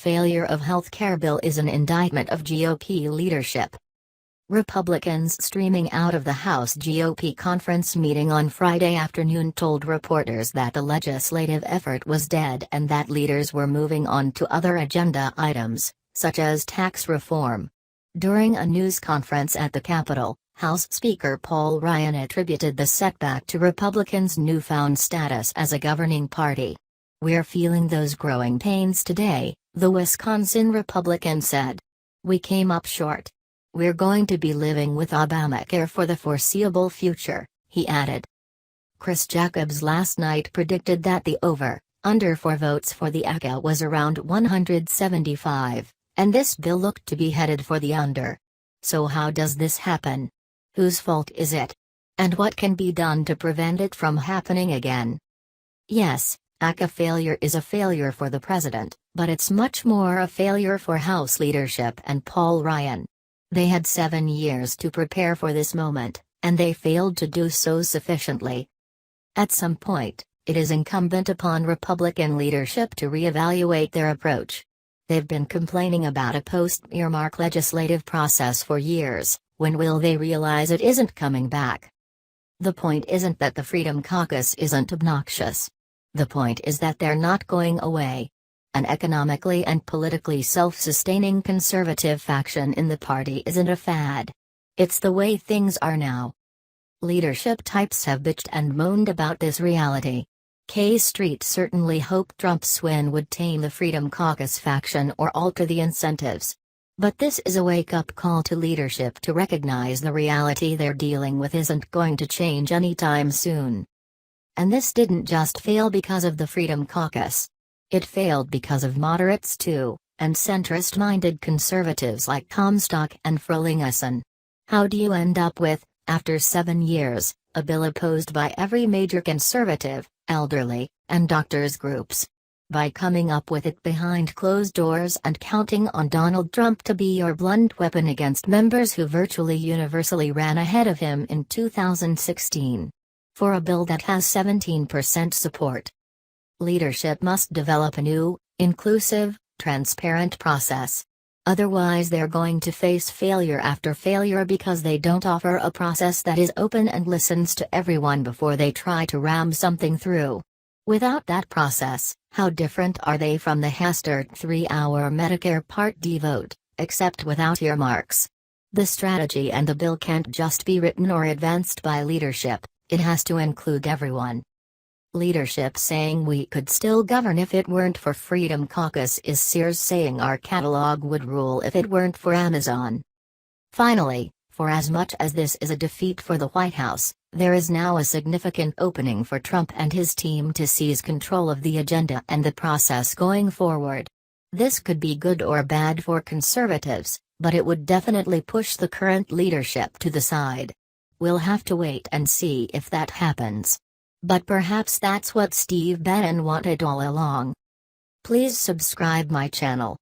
failure of healthcare bill is an indictment of GOP leadership. Republicans streaming out of the House GOP conference meeting on Friday afternoon told reporters that the legislative effort was dead and that leaders were moving on to other agenda items, such as tax reform. During a news conference at the Capitol, House Speaker Paul Ryan attributed the setback to Republicans' newfound status as a governing party. "We're feeling those growing pains today," the Wisconsin Republican said. "We came up short. We're going to be living with Obamacare for the foreseeable future," he added. Chris Jacobs last night predicted that the over/under for votes for the AHCA was around 175, and this bill looked to be headed for the under. So how does this happen? Whose fault is it? And what can be done to prevent it from happening again? Yes, AHCA failure is a failure for the president, but it's much more a failure for House leadership and Paul Ryan. They had 7 years to prepare for this moment, and they failed to do so sufficiently. At some point, it is incumbent upon Republican leadership to reevaluate their approach. They've been complaining about a post-earmark legislative process for years. When will they realize it isn't coming back? The point isn't that the Freedom Caucus isn't obnoxious. The point is that they're not going away. An economically and politically self-sustaining conservative faction in the party isn't a fad. It's the way things are now. Leadership types have bitched and moaned about this reality. K Street certainly hoped Trump's win would tame the Freedom Caucus faction or alter the incentives. But this is a wake-up call to leadership to recognize the reality they're dealing with isn't going to change anytime soon. And this didn't just fail because of the Freedom Caucus. It failed because of moderates too, and centrist-minded conservatives like Comstock and Frelinghuysen. How do you end up with, after 7 years, a bill opposed by every major conservative, elderly, and doctors groups? By coming up with it behind closed doors and counting on Donald Trump to be your blunt weapon against members who virtually universally ran ahead of him in 2016. For a bill that has 17% support. Leadership must develop a new, inclusive, transparent process. Otherwise they're going to face failure after failure because they don't offer a process that is open and listens to everyone before they try to ram something through. Without that process, how different are they from the hastert 3-hour Medicare Part D vote, except without earmarks? The strategy and the bill can't just be written or advanced by leadership, it has to include everyone. Leadership saying we could still govern if it weren't for Freedom Caucus is Sears saying our catalog would rule if it weren't for Amazon. Finally, for as much as this is a defeat for the White House, there is now a significant opening for Trump and his team to seize control of the agenda and the process going forward. This could be good or bad for conservatives, but it would definitely push the current leadership to the side. We'll have to wait and see if that happens. But perhaps that's what Steve Bannon wanted all along. Please subscribe my channel.